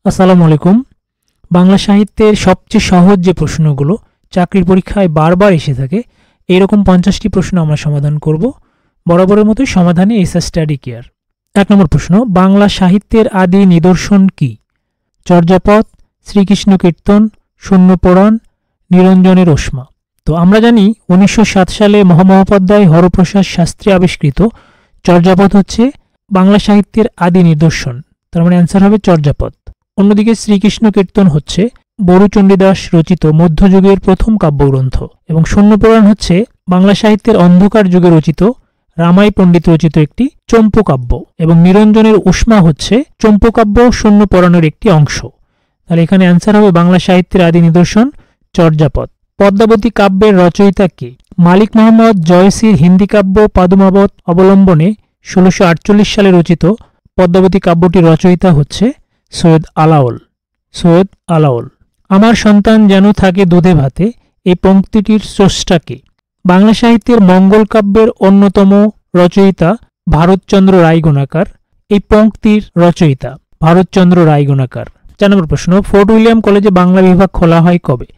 আসসালামু আলাইকুম। বাংলা সাহিত্যের সবচেয়ে সহজ যে প্রশ্নগুলো চাকরির পরীক্ষায় বারবার এসে থাকে, এইরকম 50টি প্রশ্ন আমরা সমাধান করব। বরাবরের মতোই সমাধানে এসআর স্টাডি কেয়ার। 1 নম্বর প্রশ্ন, বাংলা সাহিত্যের আদি নিদর্শন কি? চর্যাপদ, শ্রীকৃষ্ণ কীর্তন, শূন্যপুরাণ, নিরঞ্জনের ওসমা। তো আমরা জানি 1907 সালে মহামহোপাধ্যায় হরপ্রসাদ শাস্ত্রী আবিষ্কৃত চর্যাপদ হচ্ছে বাংলা সাহিত্যের আদি নিদর্শন। তার মানে অ্যান্সার হবে চর্যাপদ। অন্যদিকে শ্রীকৃষ্ণ কীর্তন হচ্ছে বরুচণ্ডীদাস রচিত মধ্যযুগের প্রথম কাব্যগ্রন্থ, এবং শূন্যপুরাণ হচ্ছে বাংলা সাহিত্যের অন্ধকার যুগে রচিত রামাই পণ্ডিত রচিত একটি চম্পকাব্য, এবং নিরঞ্জনের উষ্মা হচ্ছে চম্পকাব্য শূন্যপুরাণের একটি অংশ। তাহলে এখানে অ্যান্সার হবে বাংলা সাহিত্যের আদি নিদর্শন চর্যাপদ। পদ্মাবতী কাব্যের রচয়িতা কে? মালিক মোহাম্মদ জয়সির হিন্দি কাব্য পাদুমাবত অবলম্বনে 1648 সালে রচিত পদ্মাবতী কাব্যটির রচয়িতা হচ্ছে সৈয়দ আলাওল। সৈয়দ আলাওল। আমার সন্তান যেন থাকে দুধে ভাতে, এই পংক্তিটির স্রষ্টা কে? বাংলা সাহিত্যের মঙ্গল কাব্যের অন্যতম রচয়িতা ভারতচন্দ্র রায়গুণাকার। এই পংক্তির রচয়িতা ভারতচন্দ্র রায়গুণাকার। 4 নম্বর প্রশ্ন, ফোর্ট উইলিয়াম কলেজে বাংলা বিভাগ খোলা হয় কবে?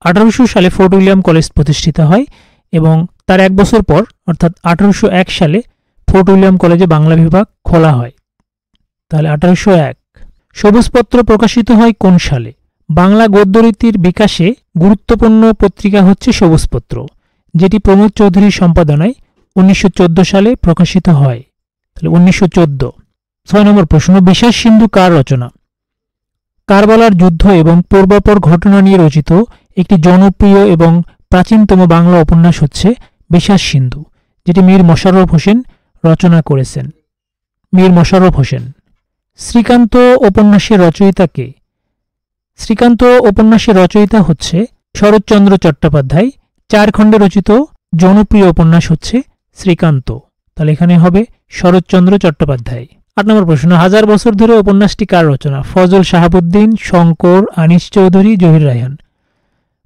1800 সালে ফোর্ট উইলিয়াম কলেজ প্রতিষ্ঠিত হয়, এবং তার 1 বছর পর অর্থাৎ 1801 সালে ফোর্ট উইলিয়াম কলেজে বাংলা বিভাগ খোলা হয়। তাহলে 1801। সবুজপত্র প্রকাশিত হয় কোন সালে? বাংলা গদ্যরীতির বিকাশে গুরুত্বপূর্ণ পত্রিকা হচ্ছে সবুজপত্র, যেটি প্রমোদ চৌধুরীর সম্পাদনায় 1914 সালে প্রকাশিত হয়। তাহলে 1914। 6 নম্বর প্রশ্ন, বিষাদ সিন্ধু কার রচনা? কারবালার যুদ্ধ এবং পূর্বাপর ঘটনা নিয়ে রচিত একটি জনপ্রিয় এবং প্রাচীনতম বাংলা উপন্যাস হচ্ছে বিষাদ সিন্ধু, যেটি মীর মশাররফ হোসেন রচনা করেছেন। মীর মশাররফ হোসেন। শ্রীকান্ত উপন্যাসের রচয়িতা কে? শ্রীকান্ত উপন্যাসের রচয়িতা হচ্ছে শরৎচন্দ্র চট্টোপাধ্যায়। 4 খণ্ডে রচিত জনপ্রিয় উপন্যাস হচ্ছে শ্রীকান্ত। তাহলে এখানে হবে শরৎচন্দ্র চট্টোপাধ্যায়। 8 নম্বর প্রশ্ন, 1000 বছর ধরে উপন্যাসটি কার রচনা? ফজল শাহাবুদ্দিন, শঙ্কর, আনিস চৌধুরী, জহির রায়হান।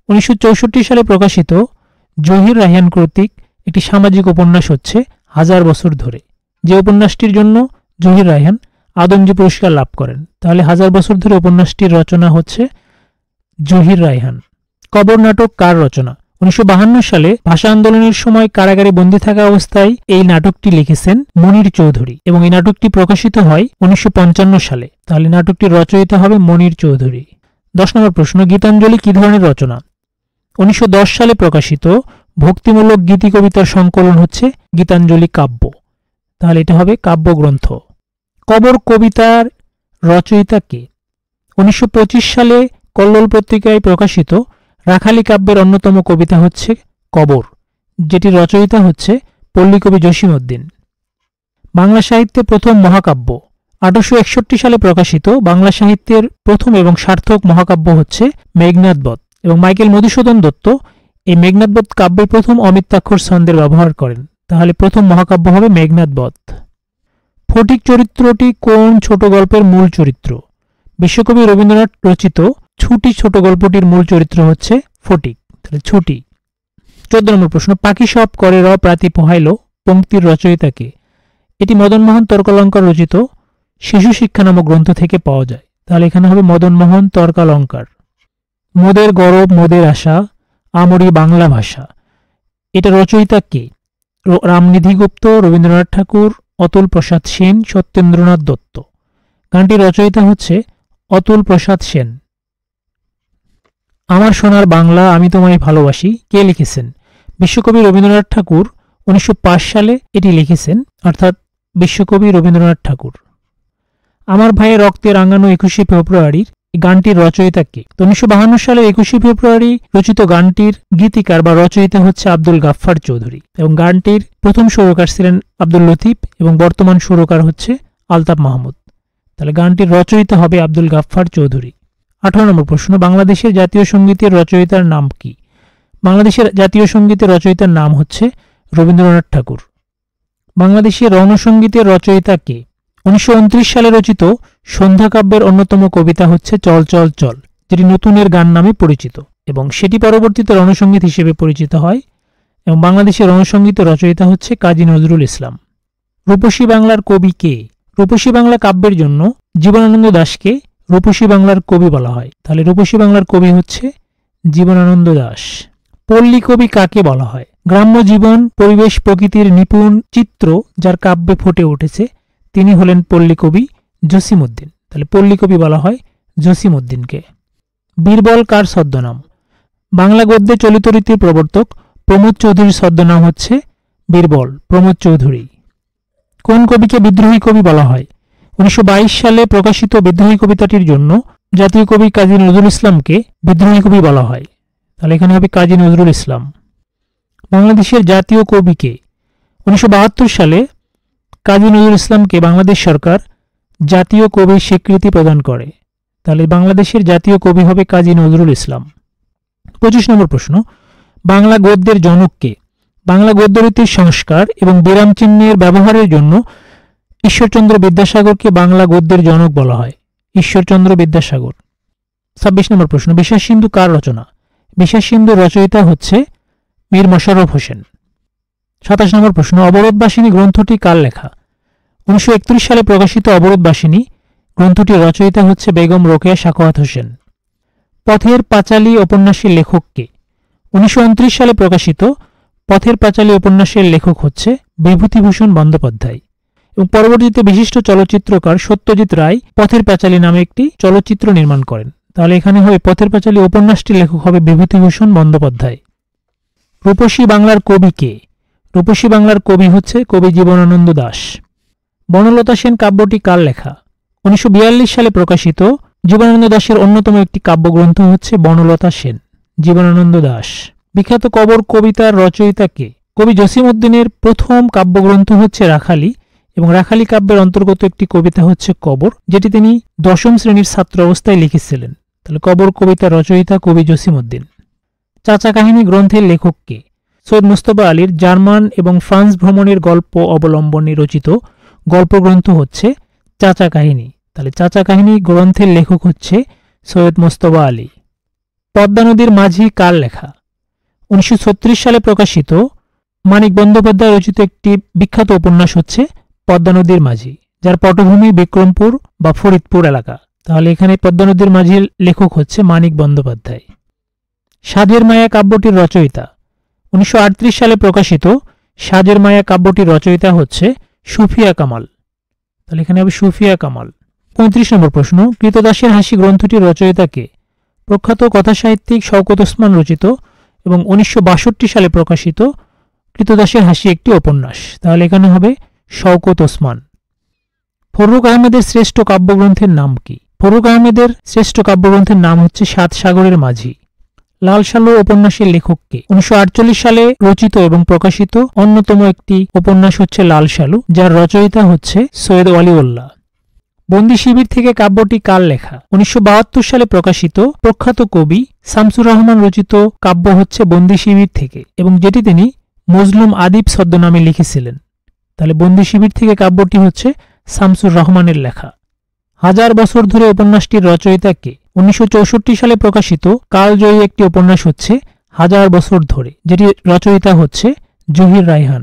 1964 সালে প্রকাশিত জহির রায়হান কর্তৃক একটি সামাজিক উপন্যাস হচ্ছে 1000 বছর ধরে, যে উপন্যাসটির জন্য জহির রায়হান আদমজী পুরস্কার লাভ করেন। তাহলে 1000 বছর ধরে উপন্যাসটির রচনা হচ্ছে জহির রায়হান। কবর নাটক কার রচনা? 1952 সালে ভাষা আন্দোলনের সময় কারাগারে বন্দী থাকা অবস্থায় এই নাটকটি লিখেছেন মনির চৌধুরী, এবং এই নাটকটি প্রকাশিত হয় 1955 সালে। তাহলে নাটকটির রচয়িতা হবে মনির চৌধুরী। 10 নম্বর প্রশ্ন, গীতাঞ্জলি কি ধরনের রচনা? 1910 সালে প্রকাশিত ভক্তিমূলক গীতি কবিতার সংকলন হচ্ছে গীতাঞ্জলি কাব্য। তাহলে এটা হবে কাব্যগ্রন্থ। কবর কবিতার রচয়িতা কে? 1925 সালে কল্লোল পত্রিকায় প্রকাশিত রাখালি কাব্যের অন্যতম কবিতা হচ্ছে কবর, যেটির রচয়িতা হচ্ছে পল্লীকবি জসীমউদ্দীন। বাংলা সাহিত্যে প্রথম মহাকাব্য। 1861 সালে প্রকাশিত বাংলা সাহিত্যের প্রথম এবং সার্থক মহাকাব্য হচ্ছে মেঘনাদ বধ, এবং মাইকেল মধুসূদন দত্ত এই মেঘনাদ বধ কাব্যে প্রথম অমিত্রাক্ষর ছন্দের ব্যবহার করেন। তাহলে প্রথম মহাকাব্য হবে মেঘনাদ বধ। ফটিক চরিত্রটি কোন ছোট গল্পের মূল চরিত্র? বিশ্বকবি রবীন্দ্রনাথ রচিত ছুটি ছোট গল্পটির মূল চরিত্র হচ্ছে ফটিক। তাহলে ছুটি। 14 নম্বর প্রশ্ন, পাখি সব করে র প্রাতি পোহাইল পংক্তির রচয়িতা কে? এটি মদনমোহন তর্কালঙ্কার রচিত শিশু শিক্ষা নামক গ্রন্থ থেকে পাওয়া যায়। তাহলে এখানে হবে মদনমোহন তর্কালঙ্কার। মোদের গরব মোদের আশা আমরি বাংলা ভাষা, এটা রচয়িতা কে? রামনিধি গুপ্ত, রবীন্দ্রনাথ ঠাকুর, অতুল প্রসাদ সেন, সত্যেন্দ্রনাথ দত্ত। গানটির রচয়িতা হচ্ছে অতুল প্রসাদ সেন। আমার সোনার বাংলা আমি তোমায় ভালোবাসি কে লিখেছেন? বিশ্বকবি রবীন্দ্রনাথ ঠাকুর 1905 সালে এটি লিখেছেন, অর্থাৎ বিশ্বকবি রবীন্দ্রনাথ ঠাকুর। আমার ভাইয়ের রক্তে রাঙানো 21শে ফেব্রুয়ারির গানটির রচয়িতা কে? 1952 সালে 21শে ফেব্রুয়ারি রচিত গানটির গীতিকার বা রচয়িতা হচ্ছে আব্দুল গাফফার চৌধুরী, এবং গানটির প্রথম সুরকার ছিলেন আব্দুল লতিফ, এবং বর্তমান সুরকার হচ্ছে আলতাফ মাহমুদ। তাহলে গানটির রচয়িতা হবে আব্দুল গাফফার চৌধুরী। 18 নম্বর প্রশ্ন, বাংলাদেশের জাতীয় সঙ্গীতের রচয়িতার নাম কি? বাংলাদেশের জাতীয় সঙ্গীতের রচয়িতার নাম হচ্ছে রবীন্দ্রনাথ ঠাকুর। বাংলাদেশের রণসঙ্গীতের রচয়িতা কে? 1929 সালে রচিত সন্ধ্যা কাব্যের অন্যতম কবিতা হচ্ছে চল চল চল, যেটি নতুনের গান নামে পরিচিত, এবং সেটি পরবর্তীতে রণসঙ্গীত হিসেবে পরিচিত হয়, এবং বাংলাদেশের রণসঙ্গীতের রচয়িতা হচ্ছে কাজী নজরুল ইসলাম। রূপসী বাংলার কবি কে? রূপসী বাংলা কাব্যের জন্য জীবনানন্দ দাশকে রূপসী বাংলার কবি বলা হয়? তাহলে রূপসী বাংলার কবি হচ্ছে জীবনানন্দ দাশ। পল্লী কবি কাকে বলা হয়? গ্রাম্য জীবন, পরিবেশ, প্রকৃতির নিপুণ চিত্র যার কাব্যে ফুটে উঠেছে তিনি হলেন পল্লী কবি জসিমউদ্দিন। তাহলে পল্লী কবি বলা হয় জসিমউদ্দিনকে। বীরবল কার ছদ্মনাম? বাংলা গদ্যে চলিত রীতির প্রবর্তক প্রমোদ চৌধুরীর ছদ্মনাম হচ্ছে বীরবল, প্রমোদ চৌধুরী। কোন কবিকে বিদ্রোহী কবি বলা হয়? 1922 সালে প্রকাশিত বিদ্রোহী কবিতাটির জন্য জাতীয় কবি কাজী নজরুল ইসলামকে বিদ্রোহী কবি বলা হয়। তাহলে এখানে হবে কাজী নজরুল ইসলাম। বাংলাদেশের জাতীয় কবিকে? 1972 সালে কাজী নজরুল ইসলামকে বাংলাদেশ সরকার জাতীয় কবির স্বীকৃতি প্রদান করে। তাহলে বাংলাদেশের জাতীয় কবি হবে কাজী নজরুল ইসলাম। 25 নম্বর প্রশ্ন, বাংলা গদ্যের জনক কে? বাংলা গদ্যরীতির সংস্কার এবং বিরাম চিহ্নের ব্যবহারের জন্য ঈশ্বরচন্দ্র বিদ্যাসাগরকে বাংলা গদ্যের জনক বলা হয়। ঈশ্বরচন্দ্র বিদ্যাসাগর। 26 নম্বর প্রশ্ন, বিশ্বাস সিন্ধু কার রচনা? বিশ্বাস সিন্ধুর রচয়িতা হচ্ছে মীর মশাররফ হোসেন। 27 নম্বর প্রশ্ন, অবরোধবাসিনী গ্রন্থটি কার লেখা? 1931 সালে প্রকাশিত অবরোধবাসিনী গ্রন্থটির রচয়িতা হচ্ছে বেগম রোকেয়া সাখাওয়াত হোসেন। পথের পাঁচালী উপন্যাসের লেখক কে? 1929 সালে প্রকাশিত পথের পাঁচালী উপন্যাসের লেখক হচ্ছে বিভূতিভূষণ বন্দ্যোপাধ্যায়। এবং পরবর্তীতে বিশিষ্ট চলচ্চিত্রকার সত্যজিৎ রায় পথের পাঁচালী নামে একটি চলচ্চিত্র নির্মাণ করেন। তাহলে এখানে হবে পথের পাঁচালী উপন্যাসটির লেখক হবে বিভূতিভূষণ বন্দ্যোপাধ্যায়। রূপসী বাংলার কবি কে? রূপসী বাংলার কবি হচ্ছে কবি জীবনানন্দ দাশ। বনলতা সেন কাব্যটি কার লেখা? 1942 সালে প্রকাশিত জীবনানন্দ দাশের অন্যতম একটি কাব্যগ্রন্থ হচ্ছে বনলতা সেন। জীবনানন্দ দাশ। বিখ্যাত কবর কবিতার রচয়িতা কে? কবি জসিমউদ্দিনের প্রথম কাব্যগ্রন্থ হচ্ছে রাখালি, এবং রাখালি কাব্যের অন্তর্গত একটি কবিতা হচ্ছে কবর, যেটি তিনি 10ম শ্রেণীর ছাত্র অবস্থায় লিখেছিলেন। তাহলে কবর কবিতার রচয়িতা কবি জসিমউদ্দিন। চাচা কাহিনী গ্রন্থের লেখক কে? সৈয়দ মুস্তফা আলীর জার্মান এবং ফ্রান্স ভ্রমণের গল্প অবলম্বনে রচিত গল্পগ্রন্থ হচ্ছে চাচা কাহিনী। তাহলে চাচা কাহিনী গ্রন্থের লেখক হচ্ছে সৈয়দ মুস্তফা আলী। পদ্মা নদীর মাঝি কার লেখা? 1936 সালে প্রকাশিত মানিক বন্দ্যোপাধ্যায় রচিত একটি বিখ্যাত উপন্যাস হচ্ছে পদ্মা নদীর মাঝি, যার পটভূমি বিক্রমপুর বা ফরিদপুর এলাকা। তাহলে এখানে পদ্মা নদীর মাঝির লেখক হচ্ছে মানিক বন্দ্যোপাধ্যায়। সাজের মায়া কাব্যটির রচয়িতা? 1938 সালে প্রকাশিত সাজের মায়া কাব্যটির রচয়িতা হচ্ছে সুফিয়া কামাল। তাহলে এখানে হবে সুফিয়া কামাল। 35 নম্বর প্রশ্ন, কৃতদাসের হাসি গ্রন্থটির রচয়িতা কে? প্রখ্যাত কথাসাহিত্যিক শওকত ওসমান রচিত এবং 1962 সালে প্রকাশিত কৃতদাসের হাসি একটি উপন্যাস। তাহলে এখানে হবে শওকত ওসমান। ফররুখ আহমেদের শ্রেষ্ঠ কাব্যগ্রন্থের নাম কি? ফররুখ আহমেদের শ্রেষ্ঠ কাব্যগ্রন্থের নাম হচ্ছে সাত সাগরের মাঝি। লাল সালু উপন্যাসের লেখক কে? 1948 সালে রচিত এবং প্রকাশিত অন্যতম একটি উপন্যাস হচ্ছে লাল সালু, যার রচয়িতা হচ্ছে সৈয়দ ওয়ালিউল্লাহ। বন্দি শিবির থেকে কাব্যটি কার লেখা? 1972 সালে প্রকাশিত প্রখ্যাত কবি শামসুর রহমান রচিত কাব্য হচ্ছে বন্দি শিবির থেকে, এবং যেটি তিনি মজলুম আদিব ছদ্মনামে লিখেছিলেন। তাহলে বন্দি শিবির থেকে কাব্যটি হচ্ছে শামসুর রহমানের লেখা। হাজার বছর ধরে উপন্যাসটির রচয়িতা কে? 1964 সালে প্রকাশিত কালজয়ী একটি উপন্যাস হচ্ছে হাজার বছর ধরে, যেটি রচয়িতা হচ্ছে জহির রায়হান।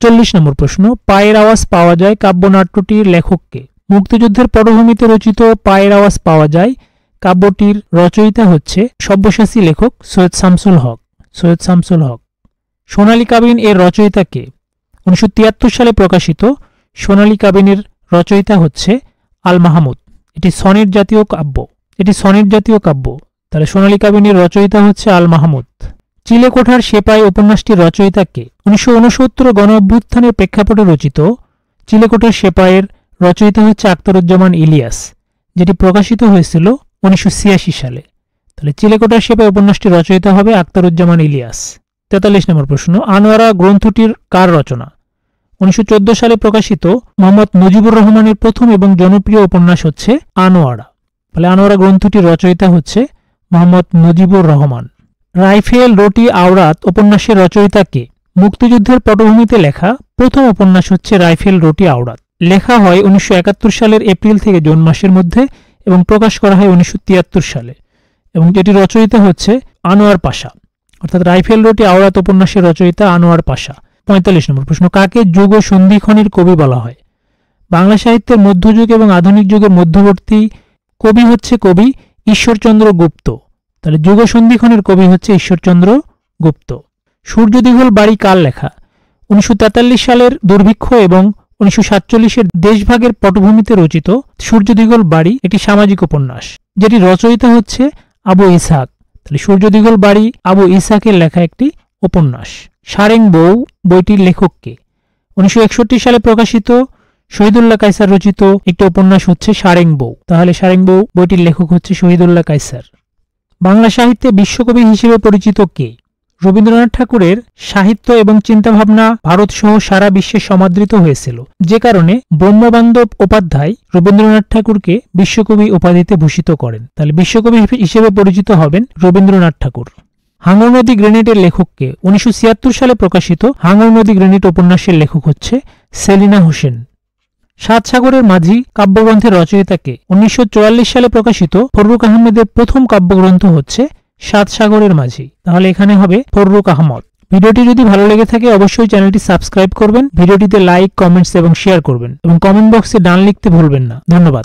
40 নম্বর প্রশ্ন, পায়ের আওয়াজ পাওয়া যায় কাব্যনাট্যটির লেখক কে? মুক্তিযুদ্ধের পটভূমিতে রচিত পায়ের আওয়াজ পাওয়া যায় কাব্যটির রচয়িতা হচ্ছে সব্যসাচী লেখক সৈয়দ শামসুল হক। সৈয়দ শামসুল হক। সোনালী কাবিন এর রচয়িতা কে? 1973 সালে প্রকাশিত সোনালী কাবিনের রচয়িতা হচ্ছে আল মাহমুদ। এটি সনেট জাতীয় কাব্য। তাহলে সোনালী কাবিনের রচয়িতা হচ্ছে আল মাহমুদ। চিলেকোঠার সেপাই উপন্যাসটির রচয়িতা কে? 1969 গণ অভ্যুত্থানের প্রেক্ষাপটে রচিত চিলেকোঠার সেপাইয়ের রচয়িতা হচ্ছে আখতারুজ্জামান ইলিয়াস, যেটি প্রকাশিত হয়েছিল 1986 সালে। তাহলে চিলেকোঠার সেপাই উপন্যাসটির রচয়িতা হবে আখতারুজ্জামান ইলিয়াস। 43 নম্বর প্রশ্ন, আনোয়ারা গ্রন্থটির কার রচনা? 1914 সালে প্রকাশিত মোহাম্মদ মুজিবুর রহমানের প্রথম এবং জনপ্রিয় উপন্যাস হচ্ছে আনোয়ারা। তাহলে আনোয়ারা গ্রন্থটির রচয়িতা হচ্ছে মোহাম্মদ মুজিবুর রহমান। রাইফেল রুটি আওরাত উপন্যাসের রচয়িতা কে? মুক্তিযুদ্ধের পটভূমিতে লেখা প্রথম উপন্যাস হচ্ছে রাইফেল রুটি আওরাত। লেখা হয় 1971 সালের এপ্রিল থেকে জুন মাসের মধ্যে এবং প্রকাশ করা হয় 1973 সালে, এবং যেটি রচয়িতা হচ্ছে আনোয়ার পাশা। অর্থাৎ রাইফেল রুটি আওরাত উপন্যাসের রচয়িতা আনোয়ার পাশা। 45 নম্বর প্রশ্ন, কাকে যুগ ও সন্ধিক্ষণের কবি বলা হয়? বাংলা সাহিত্যের মধ্যযুগ এবং আধুনিক যুগের মধ্যবর্তী কবি হচ্ছে কবি ঈশ্বরচন্দ্র গুপ্ত, তাহলে যুগসন্ধিক্ষণের কবি হচ্ছে ঈশ্বরচন্দ্র গুপ্ত। সূর্য দিঘল বাড়ি কার লেখা? 1943 সালের দুর্ভিক্ষ এবং 1947-এর দেশভাগের পটভূমিতে রচিত সূর্য দিঘল বাড়ি একটি সামাজিক উপন্যাস, যেটি রচয়িতা হচ্ছে আবু ইসহাক। তাহলে সূর্য দিঘল বাড়ি আবু ইসহাকের লেখা একটি উপন্যাস। সারেং বউ বইটির লেখক কে? 1961 সালে প্রকাশিত শহীদুল্লাহ কায়সার রচিত একটি উপন্যাস হচ্ছে সারেং বউ। তাহলে সারেং বউ বইটির লেখক হচ্ছে শহীদুল্লাহ কায়সার। বাংলা সাহিত্যে বিশ্বকবি হিসেবে পরিচিত কে? রবীন্দ্রনাথ ঠাকুরের সাহিত্য এবং চিন্তাভাবনা ভারত সহ সারা বিশ্বে সমাদৃত হয়েছিল, যে কারণে ব্রহ্মবান্ধব উপাধ্যায় রবীন্দ্রনাথ ঠাকুরকে বিশ্বকবি উপাধিতে ভূষিত করেন। তাহলে বিশ্বকবি হিসেবে পরিচিত হবেন রবীন্দ্রনাথ ঠাকুর। হাঙর নদী গ্রেনেডের লেখক কে? 1976 সালে প্রকাশিত হাঙর নদী গ্রেনেড উপন্যাসের লেখক হচ্ছে সেলিনা হোসেন। সাত সাগরের মাঝি কাব্যগ্রন্থের রচয়িতা কে? 1944 সালে প্রকাশিত ফররুখ আহমেদের প্রথম কাব্যগ্রন্থ হচ্ছে সাত সাগরের মাঝি। তাহলে এখানে হবে ফররুখ আহমদ। ভিডিওটি যদি ভালো লেগে থাকে অবশ্যই চ্যানেলটি সাবস্ক্রাইব করবেন, ভিডিওটিতে লাইক, কমেন্টস এবং শেয়ার করবেন এবং কমেন্ট বক্সে ডান লিখতে ভুলবেন না। ধন্যবাদ।